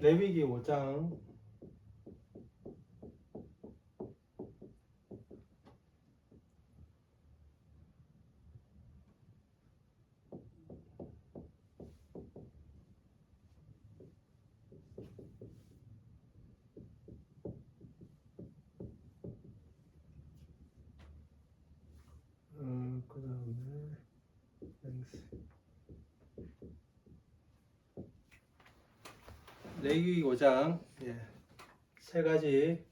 레위기 5장 그 다음에 레위기 5장 세 가지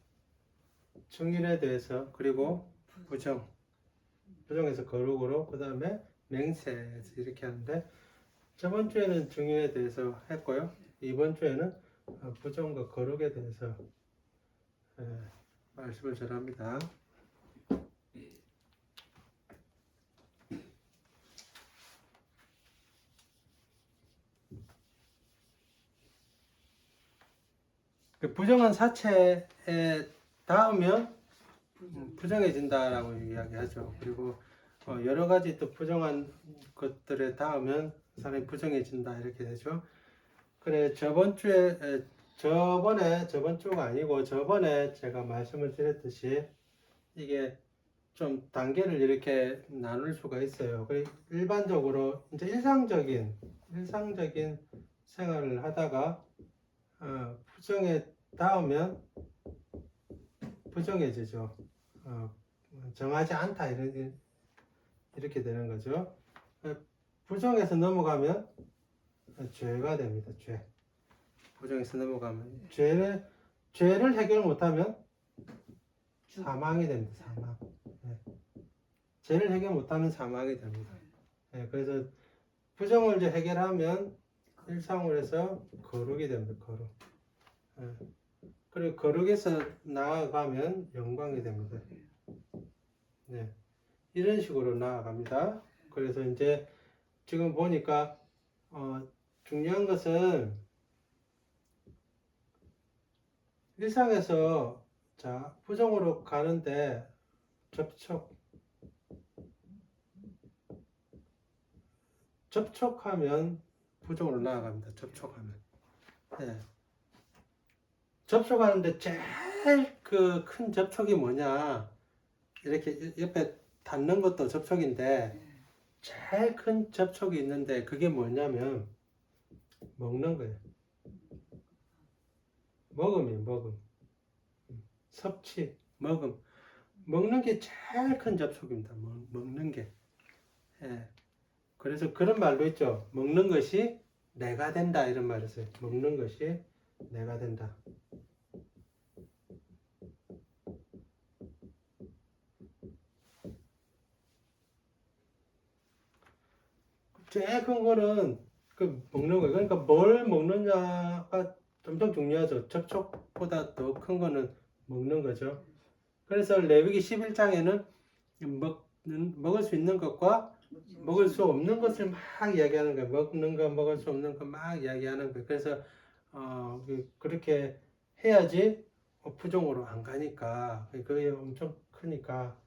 증인에 대해서 그리고 부정에서 거룩으로 그 다음에 맹세에서 이렇게 하는데 저번 주에는 증인에 대해서 했고요. 이번 주에는 부정과 거룩에 대해서 말씀을 전합니다. 그 부정한 사체에 닿으면 부정해진다라고 이야기하죠. 그리고 여러 가지 또 부정한 것들에 닿으면 사람이 부정해진다 이렇게 되죠. 그래 저번 주가 아니고 저번에 제가 말씀을 드렸듯이 이게 좀 단계를 이렇게 나눌 수가 있어요. 일반적으로 이제 일상적인 생활을 하다가 부정에 닿으면 부정해지죠. 정하지 않다 이렇게 되는 거죠. 부정에서 넘어가면 죄가 됩니다. 죄. 부정에서 넘어가면 죄를 해결 못하면 사망이 됩니다. 사망. 죄를 해결 못하면 사망이 됩니다. 그래서 부정을 이제 해결하면 일상으로 해서 거룩이 됩니다. 거룩. 그리고 거룩에서 나아가면 영광이 됩니다. 이런 식으로 나아갑니다. 그래서 이제 지금 보니까 중요한 것은 일상에서 부정으로 가는데 접촉하면 부정으로 나아갑니다. 접촉하는데 제일 그 큰 접촉이 뭐냐? 이렇게 옆에 닿는 것도 접촉인데 제일 큰 접촉이 있는데 그게 뭐냐면 먹는 거예요. 먹음. 섭취, 먹는 게 제일 큰 접촉입니다. 먹는 게. 그래서 그런 말도 있죠. 먹는 것이 내가 된다 이런 말을 써요. 먹는 것이 내가 된다. 제일 큰 거는 그 먹는 거예요. 그러니까 뭘 먹느냐가 엄청 중요하죠. 접촉보다 더 큰 거는 먹는 거죠. 그래서 레위기 11장에는 먹을 수 있는 것과 먹을 수 없는 것을 막 이야기하는 거예요. 먹는 거, 먹을 수 없는 거 막 이야기하는 거예요. 그래서 그렇게 해야지 부정으로 안 가니까 그게 엄청 크니까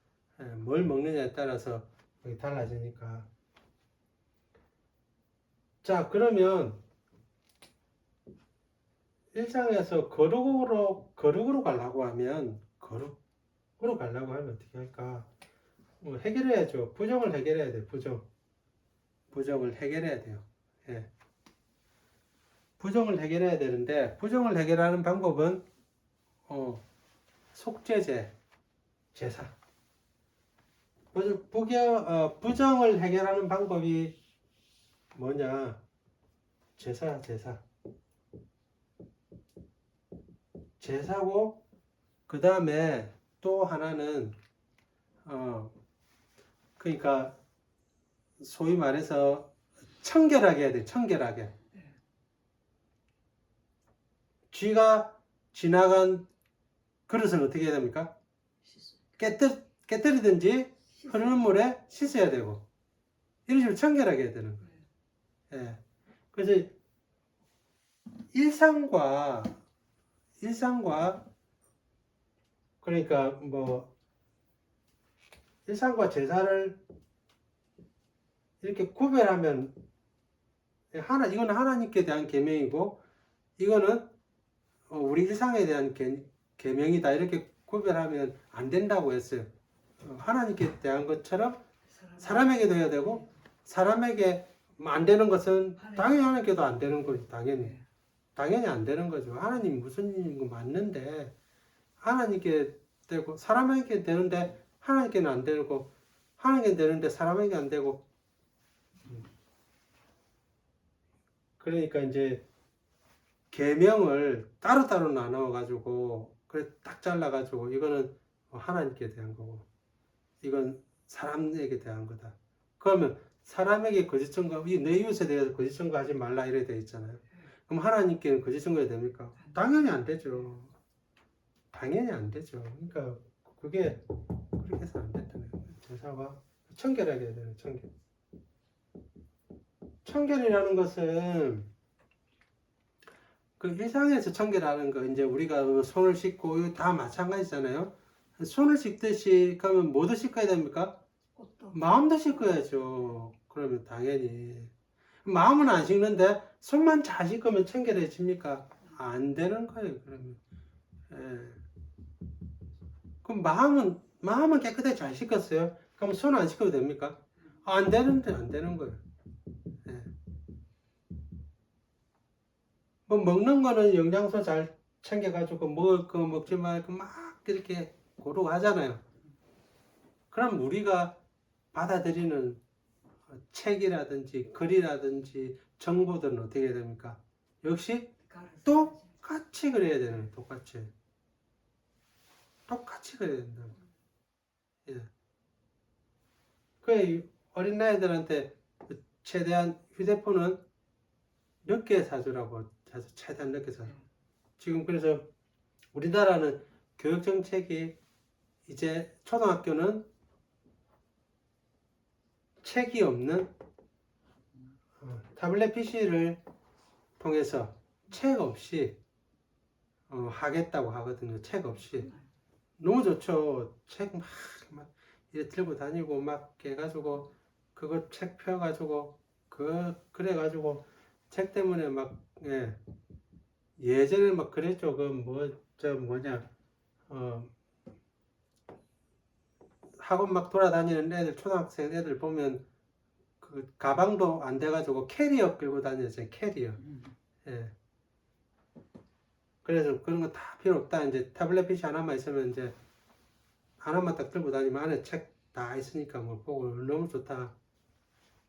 뭘 먹느냐에 따라서 달라지니까. 자, 그러면 일상에서 거룩으로 가려고 하면 어떻게 할까? 해결해야죠. 부정을 해결해야 돼요. 부정을 해결해야 돼요. 부정을 해결해야 되는데 부정을 해결하는 방법은 속죄제, 제사. 부정을 해결하는 방법이 뭐냐? 제사고 그 다음에 또 하나는 그러니까 소위 말해서 청결하게 해야 돼. 청결하게. 쥐가 지나간 그릇을 어떻게 해야 됩니까? 깨뜨리든지 흐르는 물에 씻어야 되고 이런 식으로 청결하게 해야 되는 거예요. 그래서 일상과 그러니까 뭐 일상과 제사를 이렇게 구별하면 이거는 하나님께 대한 계명이고 이거는 우리 일상에 대한 계명이다 이렇게 구별하면 안 된다고 했어요. 하나님께 대한 것처럼 사람에게도 해야 되고 사람에게 안 되는 것은 당연히 하나님께도 안 되는 거죠. 당연히 안 되는 거죠. 하나님 무슨 일인 거 맞는데 하나님께 되고 사람에게 되는데 하나님께는 안 되고 하나님께 되는데 사람에게 안 되고 그러니까 이제 계명을 따로따로 나눠 가지고 그래 딱 잘라 가지고 이거는 하나님께 대한 거고 이건 사람에게 대한 거다. 그러면 사람에게 거짓 증거, 내 이웃에 대해서 거짓 증거하지 말라 이래 돼 있잖아요. 그럼 하나님께는 거짓 증거해야 됩니까? 당연히 안 되죠. 당연히 안 되죠. 그러니까 그게 그렇게 해서 안 된다는 거예요. 제사와 청결하게 해야 되는 청결. 청결이라는 것은 그 일상에서 청결하는 거 이제 우리가 손을 씻고 이거 다 마찬가지잖아요. 손을 씻듯이 그러면 뭐도 씻어야 됩니까? 마음도 씻어야죠. 그러면 당연히 마음은 안 씻는데 손만 잘 씻으면 청결해집니까? 안 되는 거예요. 그러면 예. 그럼 마음은 깨끗하게 잘 씻었어요. 그럼 손 안 씻어도 됩니까? 안 되는데 안 되는 거예요. 예. 뭐 먹는 거는 영양소 잘 챙겨가지고 먹을 거 먹지 말고 막 이렇게 고르고 하잖아요. 그럼 우리가 받아들이는 책이라든지 글이라든지 정보들은 어떻게 해야 됩니까? 역시 똑같이 그래야 되는 거예요. 똑같이 그래야 된다. 예. 그 어린아이들한테 최대한 휴대폰은 늦게 사주라고 해서 최대한 늦게 사주. 지금 그래서 우리나라는 교육 정책이 이제 초등학교는 책이 없는 타블렛 PC를 통해서 책 없이 하겠다고 하거든요. 책 없이. 너무 좋죠. 책 막 이렇게 들고 다니고 막 해가지고 그거 책 펴가지고 그래가지고 책 때문에 막 예. 예전에 막 그랬죠. 학원 막 돌아다니는 애들 초등학생 애들 보면 그 가방도 안 돼가지고 캐리어 끌고 다녔어요. 캐리어. 예. 그래서 그런 거 다 필요 없다. 이제 타블렛 PC 하나만 있으면 이제 하나만 딱 들고 다니면 안에 책 다 있으니까 뭐 보고 너무 좋다.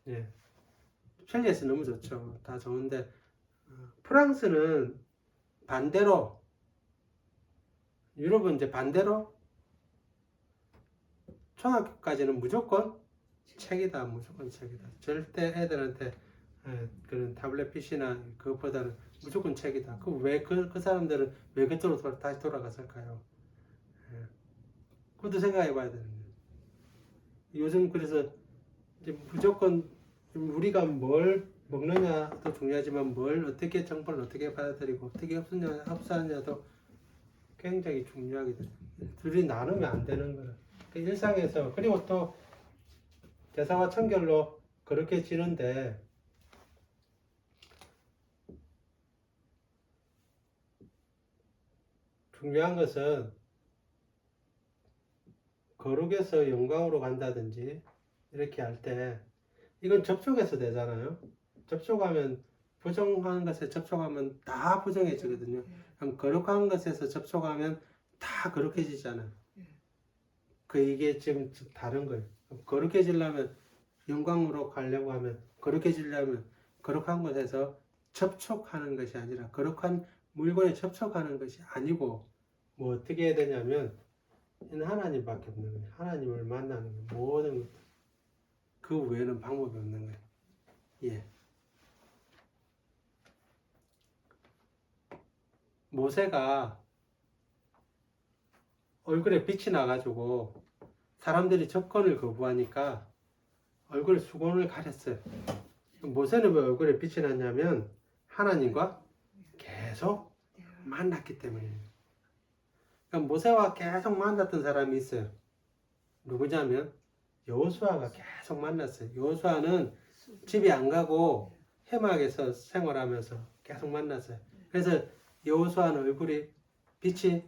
예. 편리해서 너무 좋죠. 다 좋은데 프랑스는 반대로 유럽은 이제 반대로 초등학교까지는 무조건 책이다. 무조건 책이다. 절대 애들한테 그런 타블렛 PC나 그것보다는 무조건 책이다. 그 사람들은 왜 그쪽으로 다시 돌아갔을까요? 예. 그것도 생각해 봐야 되는 거예요. 요즘 그래서 이제 무조건 우리가 뭘 먹느냐도 중요하지만 뭘 어떻게 정보를 어떻게 받아들이고 어떻게 흡수하느냐도 굉장히 중요하게 돼요. 둘이 나누면 안 되는 거예요. 일상에서 그리고 또 제사와 청결로 그렇게 지는데 중요한 것은 거룩에서 영광으로 간다든지 이렇게 할 때 이건 접촉해서 되잖아요. 접촉하면 부정한 것에 접촉하면 다 부정해지거든요. 그럼 거룩한 것에서 접촉하면 다 거룩해지잖아요. 이게 지금 다른 거예요. 거룩해지려면 영광으로 가려고 하면 거룩해지려면 거룩한 것에서 접촉하는 것이 아니라 거룩한 물건에 접촉하는 것이 아니고 뭐 어떻게 해야 되냐면 하나님밖에 없는 거예요. 하나님을 만나는 거예요. 모든 것. 그 외에는 방법이 없는 거예요. 예. 모세가 얼굴에 빛이 나가지고 사람들이 접근을 거부하니까 얼굴에 수건을 가렸어요. 모세는 왜 얼굴에 빛이 났냐면 하나님과 계속 만났기 때문이에요. 그러니까 모세와 계속 만났던 사람이 있어요. 누구냐면 여호수아가 계속 만났어요. 여호수아는 집에 안 가고 해막에서 생활하면서 계속 만났어요. 그래서 여호수아는 얼굴이 빛이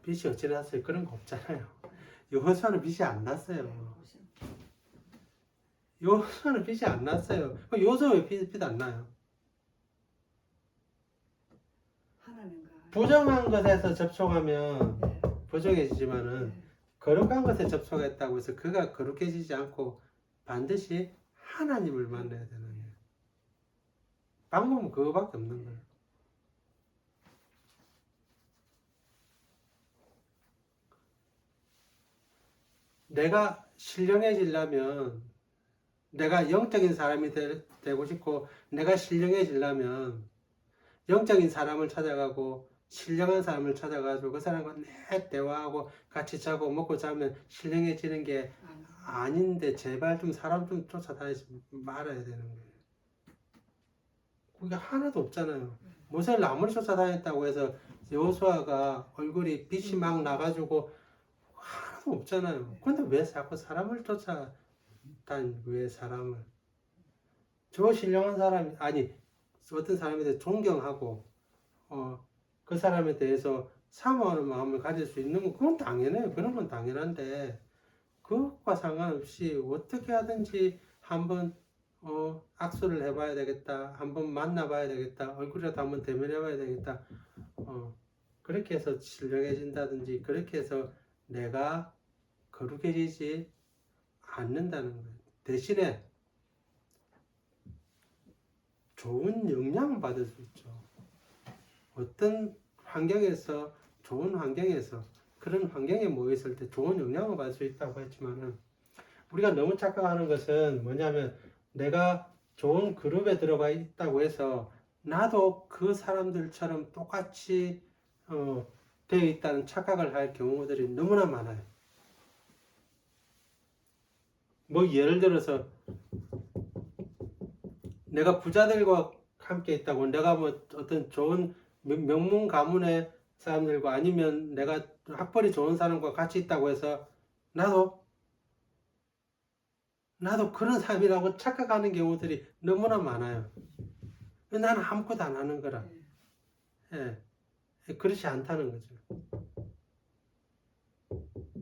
어찌 났어요? 그런 거 없잖아요. 여호수아는 빛이 안 났어요. 여호수아는 빛이 안 났어요. 여호수아 왜 빛 안 나요? 부정한 것에서 접촉하면 네. 부정해지지만은 네. 거룩한 것에 접촉했다고 해서 그가 거룩해지지 않고 반드시 하나님을 만나야 되는 거예요. 방법은 그거밖에 없는 거예요. 내가 신령해지려면 내가 영적인 사람이 되고 싶고 내가 신령해지려면 영적인 사람을 찾아가고 신령한 사람을 찾아가지고 그 사람과 내 대화하고 같이 자고 먹고 자면 신령해지는 게 아닌데 제발 좀 사람 좀 쫓아다니지 말아야 되는 거예요. 그게 하나도 없잖아요. 모세를 아무리 쫓아다녔다고 해서 여호수아가 얼굴이 빛이 막 나가지고 하나도 없잖아요. 근데 왜 자꾸 사람을 쫓아다니고 왜 사람을 저 신령한 사람이 아니 어떤 사람에 대해 존경하고 그 사람에 대해서 사모하는 마음을 가질 수 있는 건 그건 당연해요. 그런 건 당연한데 그것과 상관없이 어떻게 하든지 한번 악수를 해봐야 되겠다. 한번 만나봐야 되겠다. 얼굴이라도 한번 대면해봐야 되겠다. 그렇게 해서 신령해진다든지 그렇게 해서 내가 거룩해지지 않는다는 거예요. 대신에 좋은 영향을 받을 수 있죠. 어떤 환경에서 좋은 환경에서 그런 환경에 모였을 때 좋은 영향을 받을 수 있다고 했지만은 우리가 너무 착각하는 것은 뭐냐면 내가 좋은 그룹에 들어가 있다고 해서 나도 그 사람들처럼 똑같이 되어 있다는 착각을 할 경우들이 너무나 많아요. 뭐 예를 들어서 내가 부자들과 함께 있다고 내가 뭐 어떤 좋은 명문 가문의 사람들과 아니면 내가 학벌이 좋은 사람과 같이 있다고 해서 나도 그런 사람이라고 착각하는 경우들이 너무나 많아요. 나는 아무것도 안 하는 거라. 예. 그렇지 않다는 거죠.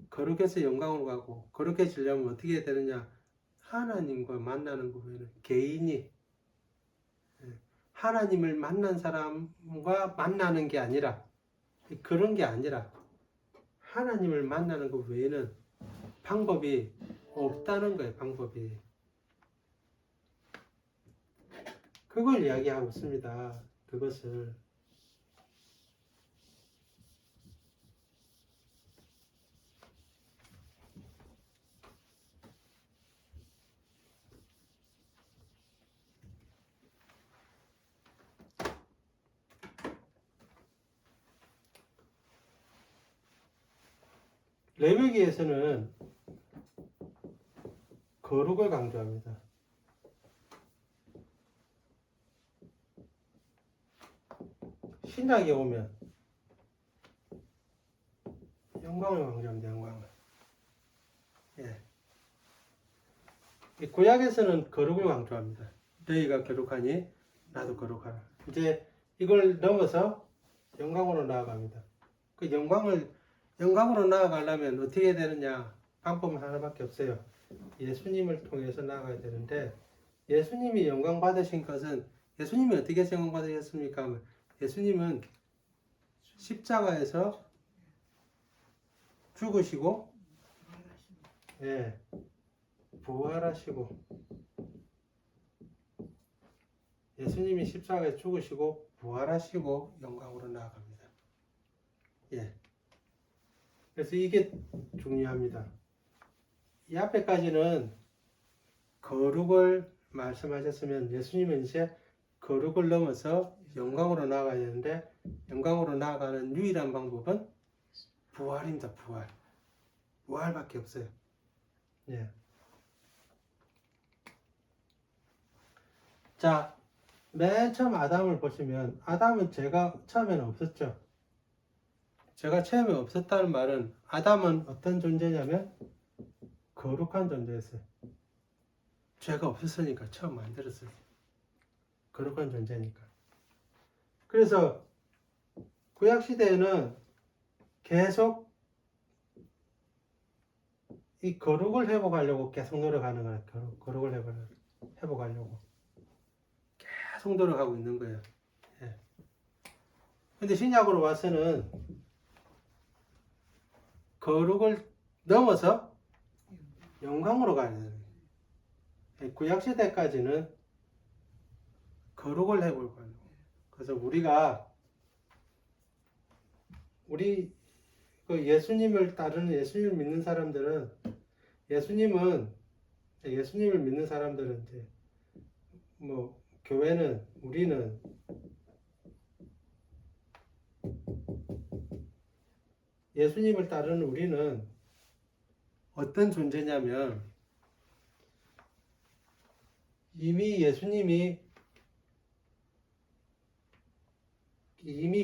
거룩해서 영광으로 가고 거룩해지려면 어떻게 해야 되느냐? 하나님과 만나는 거 외에는 개인이 하나님을 만난 사람과 만나는 게 아니라 그런 게 아니라 하나님을 만나는 것 외에는 방법이 없다는 거예요. 방법이. 그걸 이야기하고 있습니다. 그것을. 레위기에서는 거룩을 강조합니다. 신약에 오면 영광을 강조합니다. 영광을. 예. 구약에서는 거룩을 강조합니다. 너희가 거룩하니 나도 거룩하라. 이제 이걸 넘어서 영광으로 나아갑니다. 그 영광으로 나아가려면 어떻게 해야 되느냐? 방법은 하나밖에 없어요. 예수님을 통해서 나아가야 되는데 예수님이 영광 받으신 것은 예수님이 어떻게 해서 영광 받으셨습니까? 예수님은 십자가에서 죽으시고 예, 부활하시고 예수님이 십자가에 죽으시고 부활하시고 영광으로 나아갑니다. 예. 그래서 이게 중요합니다. 이 앞에까지는 거룩을 말씀하셨으면 예수님은 이제 거룩을 넘어서 영광으로 나아가야 되는데 영광으로 나아가는 유일한 방법은 부활입니다. 부활. 부활밖에 없어요. 예. 자, 맨 처음 아담을 보시면 아담은 제가 처음에는 없었죠. 제가 처음에 없었다는 말은 아담은 어떤 존재냐면 거룩한 존재였어요. 죄가 없었으니까 처음 만들었어요. 거룩한 존재니까. 그래서 구약 시대에는 계속 이 거룩을 회복하려고 계속 노력하는 거야. 거룩을 회복하려고 계속 노력하고 있는 거예요. 예. 근데 신약으로 와서는 거룩을 넘어서 영광으로 가야 돼요. 구약 시대까지는 거룩을 회복하려고. 그래서 우리 그 예수님을 따르는 예수님을 믿는 사람들은 예수님을 믿는 사람들은 이제 뭐 교회는 우리는 예수님을 따르는 우리는 어떤 존재냐면 이미 예수님이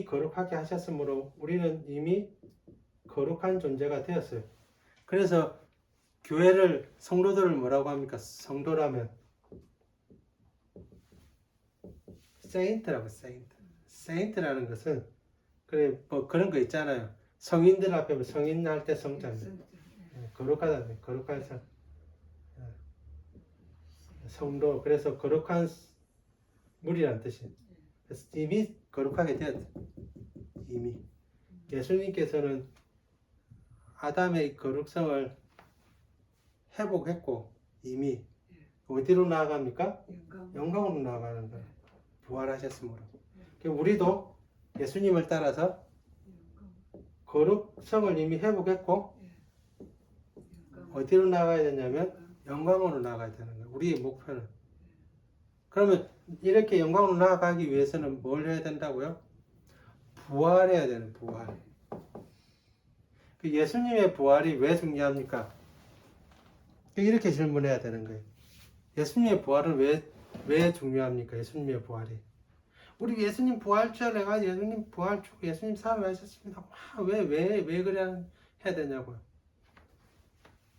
거룩하게 하셨으므로 우리는 이미 거룩한 존재가 되었어요. 그래서 교회를 성도들을 뭐라고 합니까? 성도라면 세인트라고. 세인트라는 것은 그래 뭐 그런 거 있잖아요. 성인들 앞에 성인 할 때 성자입니다. 거룩하다. 거룩한 성도. 그래서 거룩한 물이란 뜻이. 그래서 이미 거룩하게 되었다. 이미 예수님께서는 아담의 거룩성을 회복했고 이미 어디로 나아갑니까? 영광으로 나아가는 거예요. 부활하셨으므로. 우리도 예수님을 따라서 거룩성을 이미 회복했고 어디로 나가야 되냐면 영광으로 나가야 되는 거예요. 우리의 목표는. 그러면 이렇게 영광으로 나아가기 위해서는 뭘 해야 된다고요? 부활해야 되는 부활. 예수님의 부활이 왜 중요합니까? 이렇게 질문해야 되는 거예요. 예수님의 부활은 왜 중요합니까? 예수님의 부활이. 우리 예수님 부활절 해가 예수님 부활 주고 예수님 살아나셨습니다. 왜 그래야 해야 되냐고요.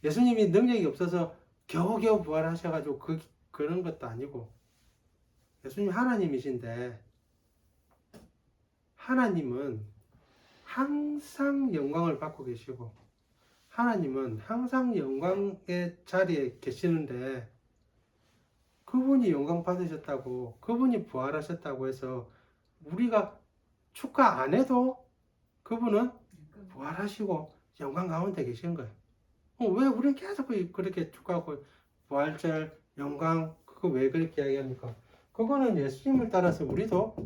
예수님이 능력이 없어서 겨우겨우 부활하셔가지고 그런 것도 아니고 예수님 하나님이신데 하나님은 항상 영광을 받고 계시고 하나님은 항상 영광의 자리에 계시는데 그분이 영광 받으셨다고 그분이 부활하셨다고 해서 우리가 축하 안 해도 그분은 부활하시고 영광 가운데 계신 거예요. 왜 우리는 계속 그렇게 축하하고 부활절 영광 그거 왜 그렇게 이야기합니까? 그거는 예수님을 따라서 우리도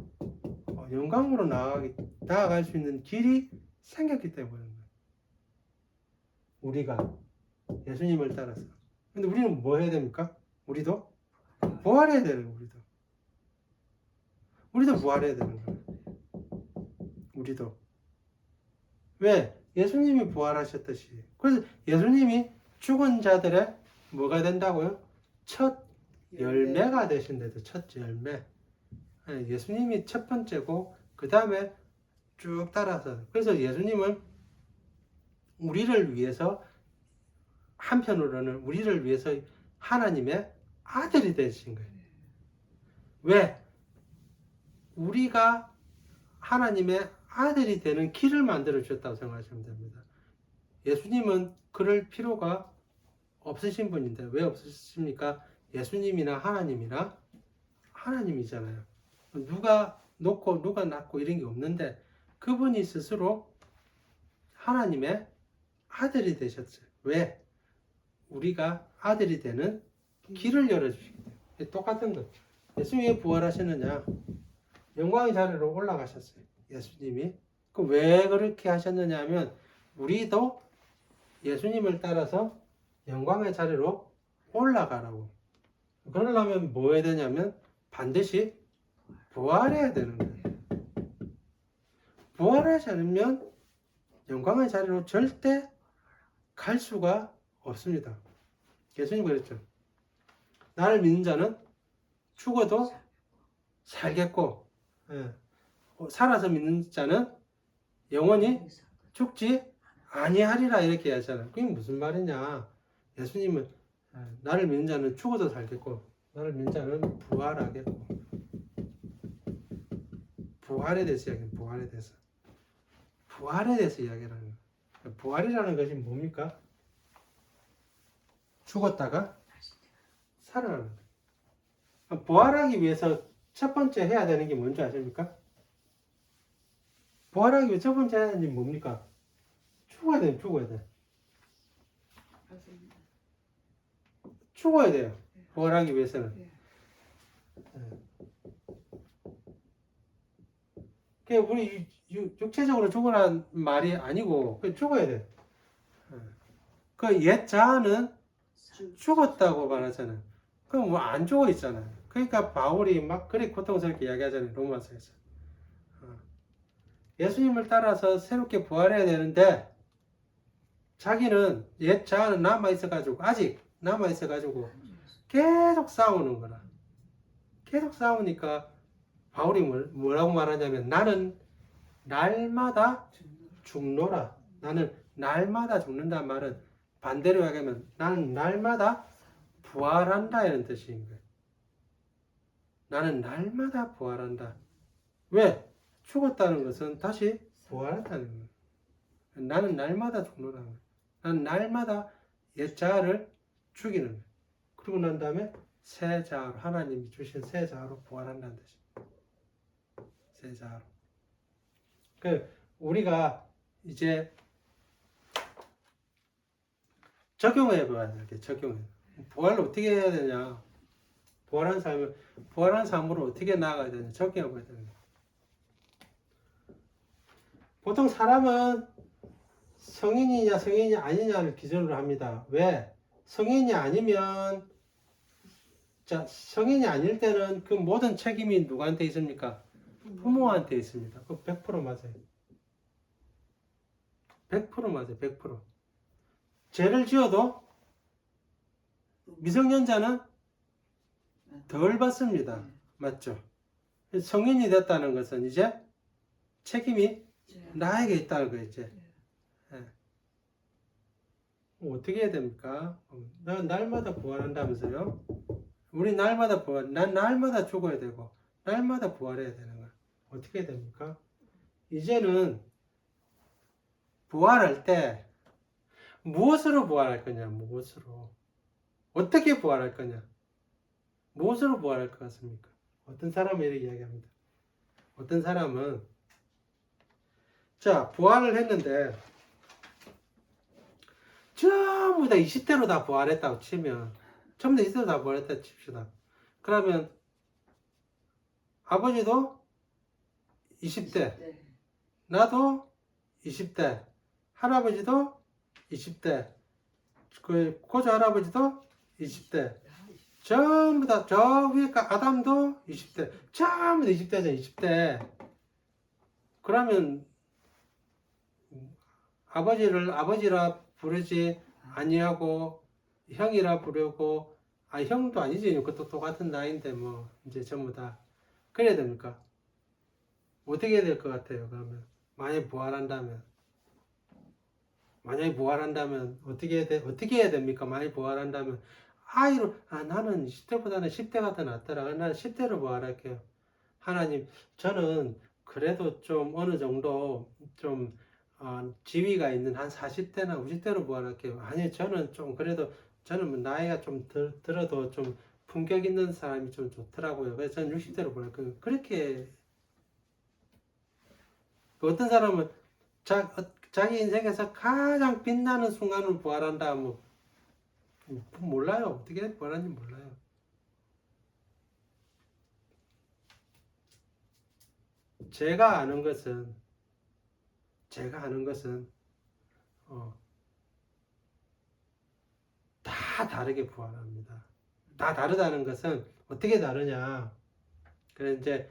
영광으로 나아갈 수 있는 길이 생겼기 때문입니다. 우리가 예수님을 따라서. 근데 우리는 뭐 해야 됩니까? 우리도 부활해야 되는 거예요. 우리도 부활해야 되는 거예요. 우리도. 왜? 예수님이 부활하셨듯이. 그래서 예수님이 죽은 자들의 뭐가 된다고요? 첫 열매가 되신대도. 첫 열매. 예수님이 첫 번째고 그 다음에 쭉 따라서. 그래서 예수님은 우리를 위해서 한편으로는 우리를 위해서 하나님의 아들이 되신 거예요. 왜? 우리가 하나님의 아들이 되는 길을 만들어 주셨다고 생각하시면 됩니다. 예수님은 그럴 필요가 없으신 분인데 왜 없으십니까? 예수님이나 하나님이나 하나님이잖아요. 누가 놓고 누가 낳고 이런 게 없는데 그분이 스스로 하나님의 아들이 되셨어요. 왜? 우리가 아들이 되는 길을 열어주시기 때문에. 똑같은 것. 예수님이 왜 부활하셨느냐? 영광의 자리로 올라가셨어요. 예수님이. 왜 그렇게 하셨느냐 하면 우리도 예수님을 따라서 영광의 자리로 올라가라고. 그러려면 뭐 해야 되냐면 반드시 부활해야 되는 거예요. 부활하지 않으면 영광의 자리로 절대 갈 수가 없습니다. 예수님 그랬죠. 나를 믿는 자는 죽어도 살겠고 살아서 믿는 자는 영원히 죽지 아니하리라 이렇게 하잖아요. 그게 무슨 말이냐. 예수님은 나를 믿는 자는 죽어도 살겠고 나를 믿는 자는 부활하겠고 부활에 대해서 이야기해요. 부활에 대해서. 부활에 대해서 이야기를 하는 거예요. 부활이라는 것이 뭡니까? 죽었다가 살아나는 거예요. 부활하기 위해서 첫 번째 해야 되는 게 뭔지 아십니까? 부활하기 위해 첫 번째 해야 되는 게 뭡니까? 죽어야 돼요. 죽어야 돼. 맞습니다. 죽어야 돼요. 부활하기 위해서는. 예. 그 우리 육체적으로 죽으라는 말이 아니고 죽어야 돼. 그 옛 자아는 죽었다고 말하잖아요. 그럼 뭐 안 죽어 있잖아요. 그러니까 바울이 막 그리 고통스럽게 이야기하잖아요. 로마서에서. 예수님을 따라서 새롭게 부활해야 되는데 자기는 옛 자아는 남아 있어가지고 아직 남아 있어가지고 계속 싸우는 거라. 계속 싸우니까 바울이 뭐라고 말하냐면 나는 날마다 죽노라. 나는 날마다 죽는다는 말은 반대로 이야기하면 나는 날마다 부활한다 이런 뜻인 거예요. 나는 날마다 부활한다. 왜? 죽었다는 것은 다시 부활한다는 거예요. 나는 날마다 죽노라는 거예요. 나는 날마다 옛 자아를 죽이는 거예요. 그러고 난 다음에 새 자아로 하나님이 주신 새 자아로 부활한다는 뜻입니다. 새 자아로. 우리가 이제 적용해 봐야 돼. 적용해. 부활을 어떻게 해야 되냐? 부활한 삶으로 어떻게 나아가야 되냐? 적용해 봐야 되는 거야. 보통 사람은 성인이냐 성인이 아니냐를 기준으로 합니다. 왜? 성인이 아니면 성인이 아닐 때는 그 모든 책임이 누구한테 있습니까? 부모한테 있습니다. 그거 100% 맞아요. 100% 맞아요. 100%. 죄를 지어도 미성년자는 덜 받습니다. 맞죠? 성인이 됐다는 것은 이제 책임이 나에게 있다는 거예요. 이제. 어떻게 해야 됩니까? 난 날마다 부활한다면서요? 우리 날마다 난 날마다 죽어야 되고 날마다 부활해야 되는 거야. 어떻게 해야 됩니까? 이제는 부활할 때 무엇으로 부활할 거냐? 무엇으로? 어떻게 부활할 거냐? 무엇으로 부활할 것 같습니까? 어떤 사람은 이렇게 이야기합니다. 어떤 사람은 자 부활을 했는데 전부 다 20대로 다 부활했다고 치면 전부 다 20대로 다 부활했다고 칩시다. 그러면 아버지도 20대, 나도 20대, 할아버지도 20대, 그 고조 할아버지도 20대, 전부 다 저 위에 아담도 20대, 전부 다 20대죠. 20대. 그러면 아버지를 아버지라 부르지 아니하고 형이라 부르고 형도 아니지. 그것도 똑같은 나이인데 뭐 이제 전부 다 그래야 됩니까? 어떻게 해야 될 것 같아요? 그러면 만약에 부활한다면 어떻게 해야 됩니까? 만약에 부활한다면 아이로 나는 20대보다는 10대가 더 낫더라. 나는 10대로 부활할게요. 하나님 저는 그래도 좀 어느 정도 좀 지위가 있는 한 40대나 50대로 부활할게요. 아니 저는 좀 그래도 저는 뭐 나이가 좀 들어도 좀 품격 있는 사람이 좀 좋더라고요. 그래서 저는 60대로 부활할게요. 그렇게 어떤 사람은 자기 인생에서 가장 빛나는 순간을 부활한다 뭐 몰라요. 어떻게 부활하는지 몰라요. 제가 아는 것은 다 다르게 부활합니다. 다 다르다는 것은 어떻게 다르냐? 그래 이제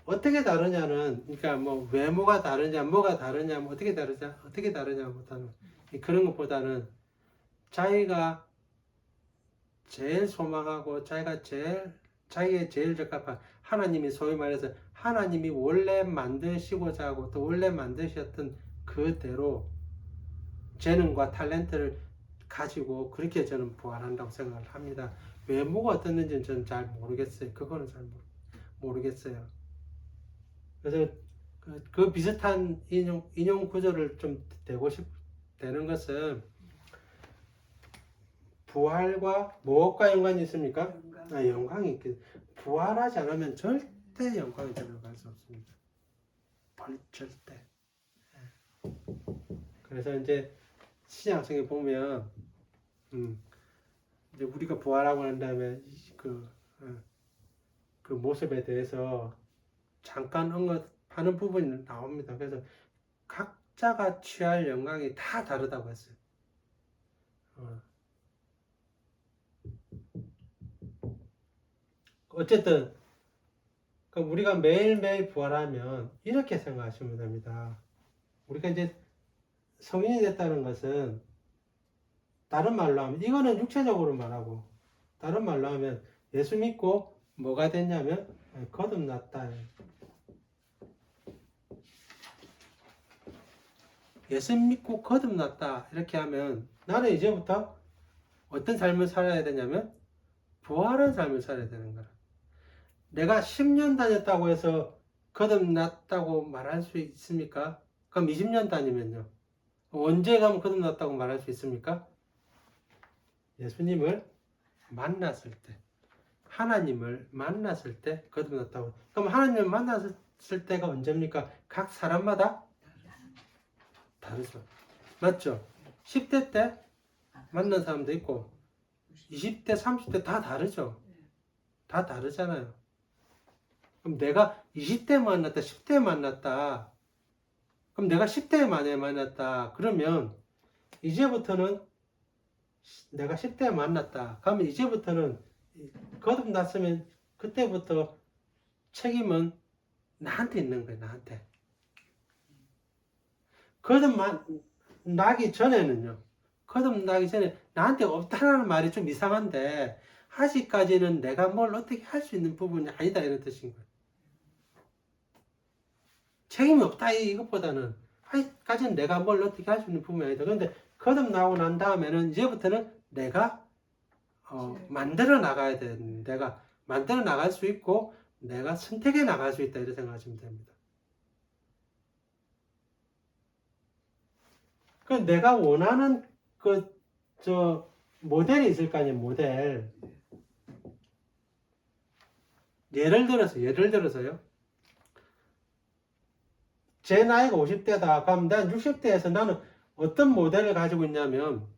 어떻게 다르냐는 그러니까 뭐 외모가 다르냐, 뭐가 다르냐, 뭐 어떻게 다르냐보다는 그런 것보다는 자기가 제일 소망하고 자기에 제일 적합한 하나님이 소위 말해서 하나님이 원래 만드시고자 하고 또 원래 만드셨던 그대로 재능과 탤런트를 가지고 그렇게 저는 부활한다고 생각을 합니다. 외모가 어떻는지는 저는 잘 모르겠어요. 그거는 잘 모르겠어요. 그래서 그 비슷한 인용 구조를 좀 되는 것은 부활과 무엇과 연관이 있습니까? 영광이 있겠. 부활하지 않으면 절대 영광이 들어갈 수 없습니다. 절대. 그래서 이제 신약성에 보면 이제 우리가 부활하고 난 다음에 그 모습에 대해서 잠깐 언급하는 부분이 나옵니다. 그래서 각자가 취할 영광이 다 다르다고 했어요. 어쨌든 우리가 매일매일 부활하면 이렇게 생각하시면 됩니다. 우리가 이제 성인이 됐다는 것은 다른 말로 하면 이거는 육체적으로 말하고 다른 말로 하면 예수 믿고 뭐가 됐냐면 거듭났다. 예수 믿고 거듭났다 이렇게 하면 나는 이제부터 어떤 삶을 살아야 되냐면 부활한 삶을 살아야 되는 거야. 내가 10년 다녔다고 해서 거듭났다고 말할 수 있습니까? 그럼 20년 다니면요. 언제 가면 거듭났다고 말할 수 있습니까? 예수님을 만났을 때, 하나님을 만났을 때 거듭났다고. 그럼 하나님을 만났을 때가 언제입니까? 각 사람마다 다르죠. 맞죠? 10대 때 만난 사람도 있고 20대, 30대 다 다르죠. 다 다르잖아요. 그럼 내가 20대 만났다, 10대 만났다. 그럼 내가 10대 만에 만났다. 그러면 이제부터는 내가 10대 만났다. 그러면 이제부터는 거듭났으면 그때부터 책임은 나한테 있는 거예요. 나한테. 거듭나기 전에는요. 거듭나기 전에 나한테 없다라는 말이 좀 이상한데 아직까지는 내가 뭘 어떻게 할 수 있는 부분이 아니다 이런 뜻인 거예요. 책임이 없다 이것보다는 아직까지는 내가 뭘 어떻게 할 수 있는 부분이 아니다. 그런데 거듭나고 난 다음에는 이제부터는 내가 만들어 나가야 돼. 내가 만들어 나갈 수 있고 내가 선택해 나갈 수 있다 이렇게 생각하시면 됩니다. 그 내가 원하는 모델이 있을 거 아니에요. 모델. 예를 들어서요. 제 나이가 50대다. 그럼 난 60대에서 나는 어떤 모델을 가지고 있냐면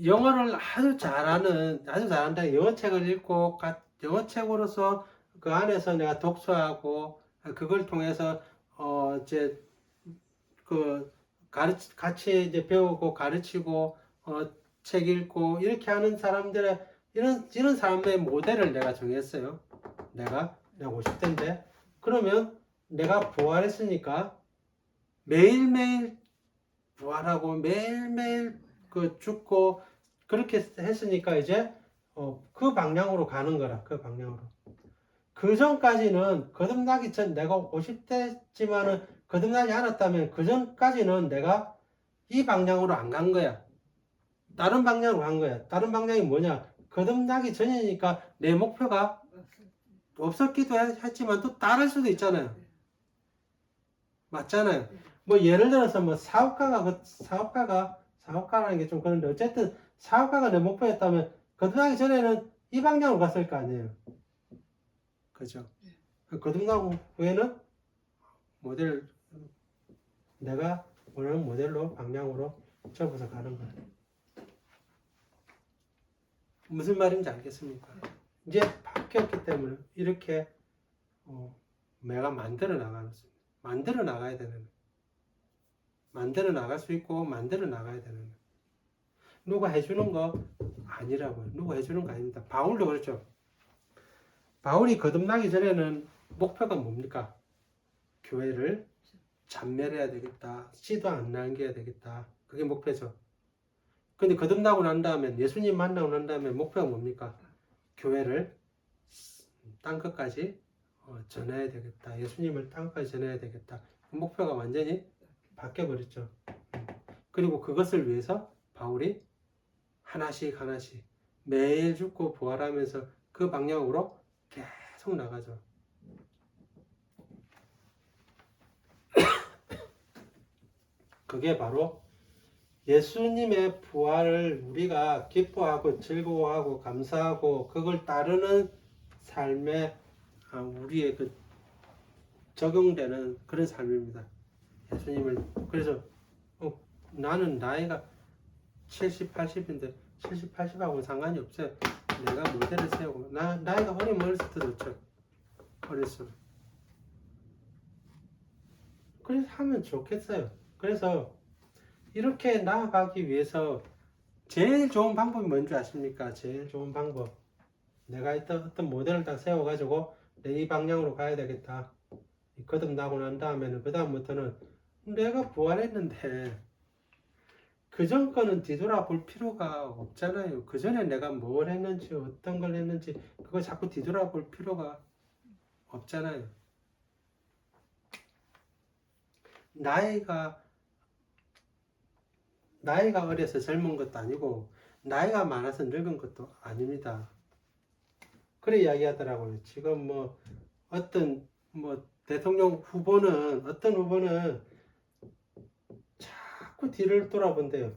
영어를 아주 잘한다. 영어책을 읽고 영어책으로서 그 안에서 내가 독서하고 그걸 통해서 이제 같이 이제 배우고 가르치고 책 읽고 이렇게 하는 사람들의 이런 사람의 모델을 내가 정했어요. 내가 50대인데 그러면 내가 부활했으니까 매일매일 부활하고 매일매일 죽고 그렇게 했으니까 이제 그 방향으로 가는 거라. 그 방향으로. 그 전까지는 거듭나기 전 내가 50대지만은 거듭나지 않았다면 그 전까지는 내가 이 방향으로 안 간 거야. 다른 방향으로 간 거야. 다른 방향이 뭐냐? 거듭나기 전이니까 내 목표가 없었기도 했지만 또 다를 수도 있잖아요. 맞잖아요. 뭐 예를 들어서 뭐 사업가라는 게 좀 그런데 어쨌든 사업가가 내 목표였다면 거듭나기 전에는 이 방향으로 갔을 거 아니에요. 그죠? 거듭나고 후에는 내가 원하는 모델로 방향으로 접어서 가는 거예요. 무슨 말인지 알겠습니까? 이제 바뀌었기 때문에 이렇게 내가 만들어 나가야 되는 만들어 나갈 수 있고 만들어 나가야 되는 누가 해주는 거 아니라고요. 누가 해주는 거 아닙니다. 바울도 그렇죠. 바울이 거듭나기 전에는 목표가 뭡니까? 교회를 잔멸해야 되겠다. 씨도 안 남겨야 되겠다. 그게 목표죠. 근데 거듭나고 난 다음에 예수님 만나고 난 다음에 목표가 뭡니까? 교회를 땅끝까지 전해야 되겠다. 예수님을 땅끝까지 전해야 되겠다. 그 목표가 완전히 바뀌어버렸죠. 그리고 그것을 위해서 바울이 하나씩 매일 죽고 부활하면서 그 방향으로 계속 나가죠. 그게 바로 예수님의 부활을 우리가 기뻐하고 즐거워하고 감사하고 그걸 따르는 삶에 우리의 그 적용되는 그런 삶입니다. 예수님을 그래서 나는 나이가 70, 80인데 70, 80하고 상관이 없어요. 내가 모델을 세우고 나이가 어리면 어릴수록 좋죠. 어릴수록. 그래서 하면 좋겠어요. 그래서 이렇게 나아가기 위해서 제일 좋은 방법이 뭔지 아십니까? 제일 좋은 방법. 내가 어떤 모델을 딱 세워가지고 내 이 방향으로 가야 되겠다. 거듭나고 난 다음에는 그 다음부터는 내가 부활했는데 그 전 거는 뒤돌아볼 필요가 없잖아요. 그 전에 내가 뭘 했는지 어떤 걸 했는지 그거 자꾸 뒤돌아볼 필요가 없잖아요. 나이가 어려서 젊은 것도 아니고 나이가 많아서 늙은 것도 아닙니다. 그래 이야기하더라고요. 지금 어떤 대통령 후보는 어떤 후보는 자꾸 뒤를 돌아본대요.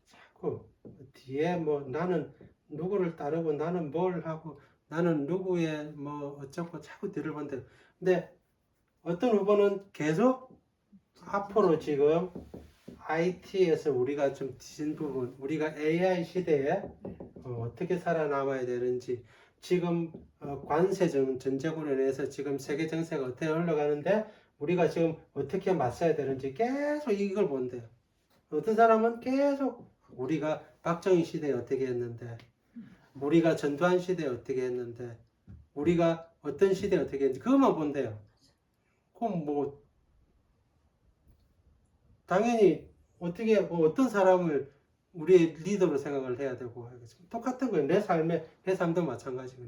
자꾸 뒤에 나는 누구를 따르고 나는 뭘 하고 나는 누구의 어쩌고 자꾸 뒤를 본대요. 근데 어떤 후보는 계속 앞으로 지금 IT에서 우리가 좀 뒤진 부분, 우리가 AI 시대에 어떻게 살아남아야 되는지, 지금 관세 전제군에 의해서 지금 세계 정세가 어떻게 흘러가는데 우리가 지금 어떻게 맞서야 되는지 계속 이걸 본대요. 어떤 사람은 계속 우리가 박정희 시대에 어떻게 했는데, 우리가 전두환 시대에 어떻게 했는데, 우리가 어떤 시대에 어떻게 했는지 그것만 본대요. 그럼 당연히 어떻게 어떤 사람을 우리의 리더로 생각을 해야 되고 똑같은 거예요. 내 삶도 마찬가지고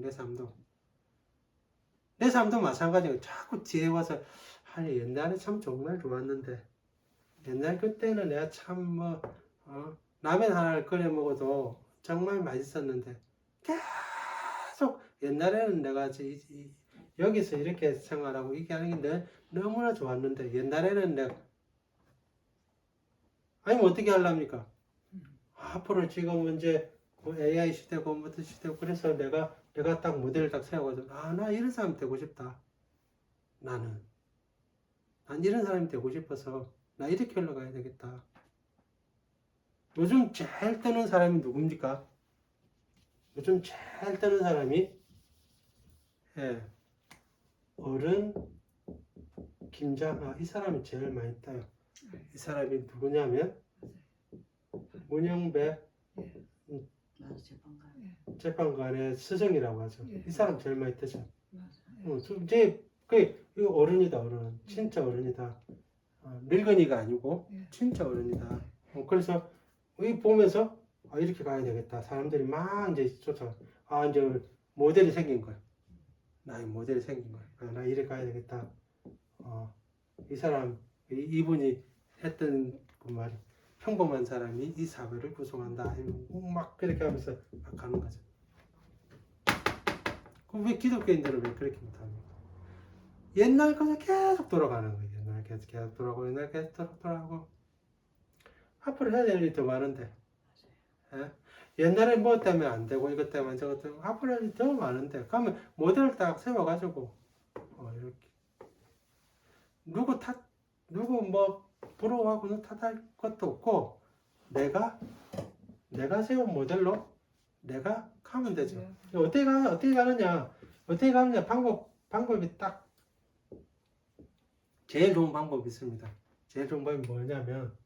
내 삶도 마찬가지고 자꾸 뒤에 와서 아니 옛날에 참 정말 좋았는데 옛날 그때는 내가 참 라면 하나를 끓여 먹어도 정말 맛있었는데 계속 옛날에는 내가 여기서 이렇게 생활하고 이게 하는 게 너무나 좋았는데 옛날에는 내가 아니면 어떻게 하려합니까? 앞으로 지금 이제 AI 시대고 무슨 시대고 그래서 내가 딱 모델을 딱 세워가지고 나 이런 사람 되고 싶다. 난 이런 사람이 되고 싶어서 나 이렇게 흘러가야 되겠다. 요즘 제일 뜨는 사람이 누굽니까? 요즘 제일 뜨는 사람이 어른 김장 이 사람이 제일 많이 떠요. 이 사람이 누구냐면 문영배 재판관의 스승이라고 하죠. 이 사람 제일 많이 뜨죠. 이제 그 어른이다 어른. 진짜 어른이다. 늙은이가 아니고 진짜 어른이다. 그래서 이 보면서 이렇게 가야 되겠다. 사람들이 막 이제 쫓아. 이제 모델이 생긴 거야. 나의 모델이 생긴 거야. 나 이래 가야 되겠다. 이 사람 이분이 했던 그 말이 평범한 사람이 이 사회를 구성한다. 막 그렇게 하면서 막 가는 거죠. 그럼 왜 기독교인들은 왜 그렇게 못합니까? 옛날 거서 계속 돌아가는 거예요. 옛날 계속 돌아가고 옛날 계속 돌아가고 앞으로 해야 될 일이 더 많은데 옛날에 뭐 때문에 안 되고 이것 때문에 저것 때문에 앞으로 할 일이 더 많은데 그러면 모델을 딱 세워가지고 이렇게 누구 부러워하고는 탓할 것도 없고 내가 세운 모델로 내가 가면 되죠. 어떻게 가느냐 방법이 딱 제일 좋은 방법이 있습니다. 제일 좋은 방법이 뭐냐면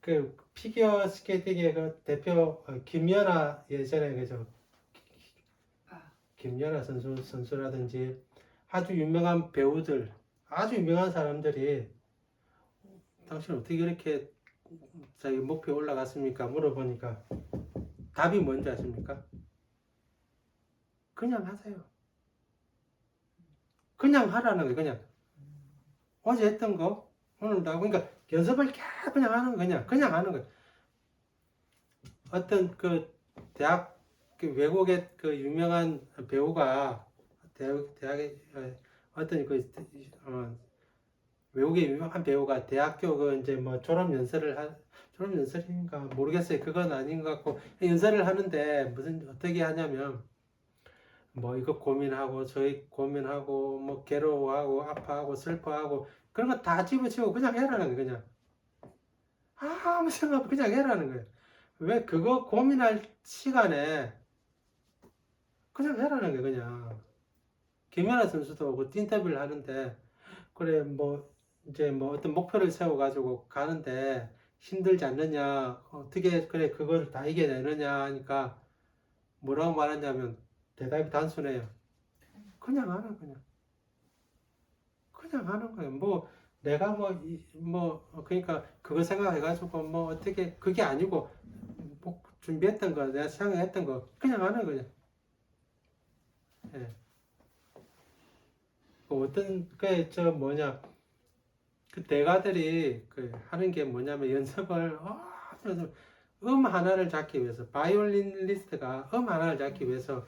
그 피겨 스케이팅의 그 대표 김연아 예전에 그죠 김연아 선수라든지 아주 유명한 배우들 아주 유명한 사람들이 당신 어떻게 이렇게 자기 목표에 올라갔습니까? 물어보니까 답이 뭔지 아십니까? 그냥 하세요. 그냥 하라는 거예요. 그냥 어제 했던 거 오늘도 하고 그러니까 연습을 계속 그냥 하는 거예요. 그냥 하는 거예요. 어떤 그 대학 그 외국의 그 유명한 배우가 대학에 어떤 그 외국의 유명한 배우가 대학교 그 이제 뭐 졸업 연설인가 모르겠어요. 그건 아닌 것 같고 연설을 하는데 무슨 어떻게 하냐면 뭐 이거 고민하고 저희 고민하고 뭐 괴로워하고 아파하고 슬퍼하고 그런 거 다 집어치우고 그냥 해라는 거예요. 그냥 아무 생각 없이 그냥 해라는 거예요. 왜 그거 고민할 시간에 그냥 해라는 거예요. 그냥 김연아 선수도 그 인터뷰를 하는데 그래 뭐 이제 뭐 어떤 목표를 세워 가지고 가는데 힘들지 않느냐 어떻게 그래 그걸 다 이겨내느냐 하니까 뭐라고 말하냐면 대답이 단순해요. 그냥 하는 그냥 하는 거예요. 뭐 내가 그러니까 그거 생각해 가지고 뭐 어떻게 그게 아니고 뭐 준비했던 거 내가 생각했던 거 그냥 하는 거예요. 예. 그 어떤 그저 뭐냐 그 대가들이 그 하는 게 뭐냐면 연습을 하나를 잡기 위해서 바이올리니스트가 하나를 잡기 위해서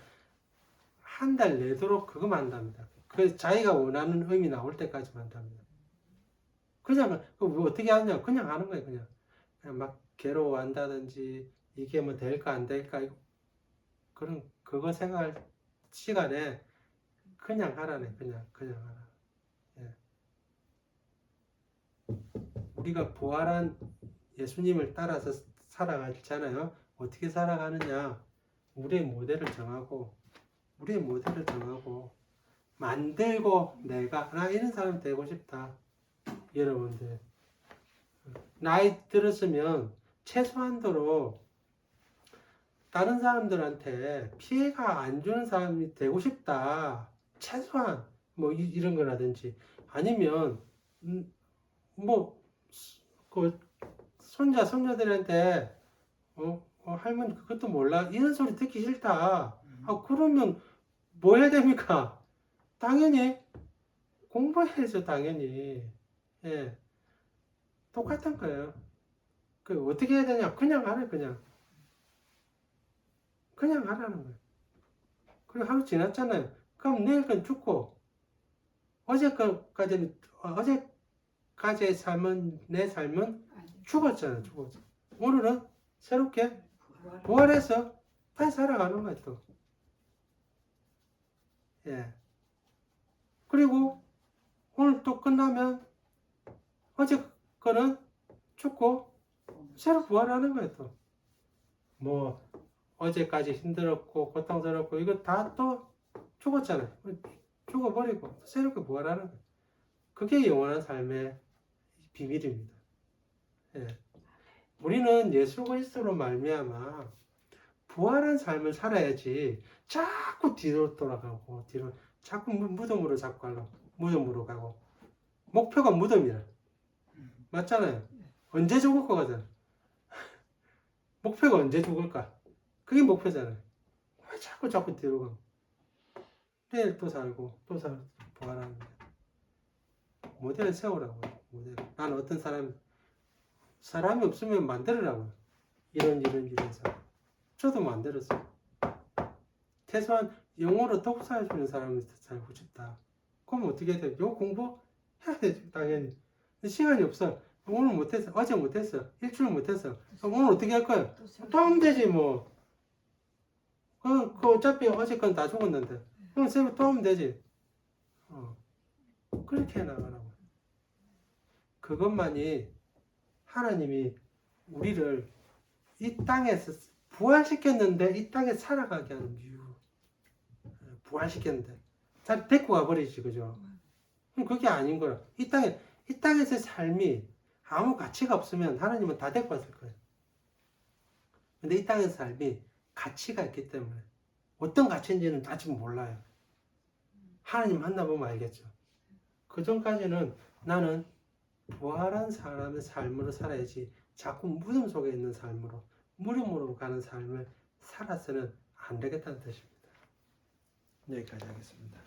한 달 내도록 그거만 한답니다. 그 자기가 원하는 음이 나올 때까지만 한답니다. 그냥 어떻게 하냐 그냥 하는 거예요. 그냥 막 괴로워한다든지 이게 뭐 될까 안 될까 그런 그거 생각할 시간에 그냥 하라네. 그냥 하라. 예. 우리가 부활한 예수님을 따라서 살아가잖아요. 어떻게 살아가느냐? 우리의 모델을 정하고 만들고 내가 나 이런 사람 되고 싶다. 여러분들 나이 들었으면 최소한도로 다른 사람들한테 피해가 안 주는 사람이 되고 싶다. 최소한 뭐 이런 거라든지 아니면 뭐그 손자 손녀들한테 할머니 그것도 몰라 이런 소리 듣기 싫다. 그러면 뭐 해야 됩니까? 당연히 공부해야죠. 당연히 예 똑같은 거예요. 그 어떻게 해야 되냐? 그냥 하래 그냥 하라는 거예요. 그리고 하루 지났잖아요. 그럼 내일 건 죽고 어제까지의 삶은 내 삶은 죽었잖아요. 죽었어. 오늘은 새롭게 부활해서 다시 살아가는 거야 또. 예. 그리고 오늘 또 끝나면 어제 거는 죽고 새로 부활하는 거예요 또. 뭐 어제까지 힘들었고 고통스럽고 이거 다 또 죽었잖아요. 죽어버리고 새롭게 부활하는 거예요. 그게 영원한 삶의 비밀입니다. 예. 우리는 예수 그리스도로 말미암아 부활한 삶을 살아야지 자꾸 뒤로 돌아가고 자꾸 무덤으로 자꾸 가려고 무덤으로 가고 목표가 무덤이야. 맞잖아요. 언제 죽을 거거든. 목표가 언제 죽을까? 그게 목표잖아요. 왜 자꾸 뒤로 가고 내일 또 살고 또 살고 부활하는 거야. 모델을 세우라고. 모델. 난 어떤 사람이 없으면 만들으라고. 이런 사람. 저도 만들었어요. 최소한 영어로 독서할 수 있는 사람을 살고 싶다. 그럼 어떻게 해야 돼? 요 공부 해야 되지 당연히. 근데 시간이 없어. 오늘 못했어. 어제 못했어. 일주일 못했어. 그럼 오늘 어떻게 할 거야? 또 하면 되지 뭐. 그 어차피 어제 건 다 죽었는데. 그럼 새로 또 하면 되지. 그렇게 나가라고. 그것만이 하나님이 우리를 이 땅에서 부활시켰는데 이 땅에 살아가게 하는 이유. 부활시켰는데. 잘 데리고 가버리지, 그죠? 그럼 그게 아닌 거야. 이 땅에서의 삶이 아무 가치가 없으면 하나님은 다 데리고 왔을 거예요. 근데 이 땅에서 삶이 가치가 있기 때문에 어떤 가치인지는 아직 몰라요. 하나님 만나보면 알겠죠. 그 전까지는 나는 부활한 사람의 삶으로 살아야지 자꾸 무덤 속에 있는 삶으로 무덤으로 가는 삶을 살아서는 안 되겠다는 뜻입니다. 여기까지 하겠습니다.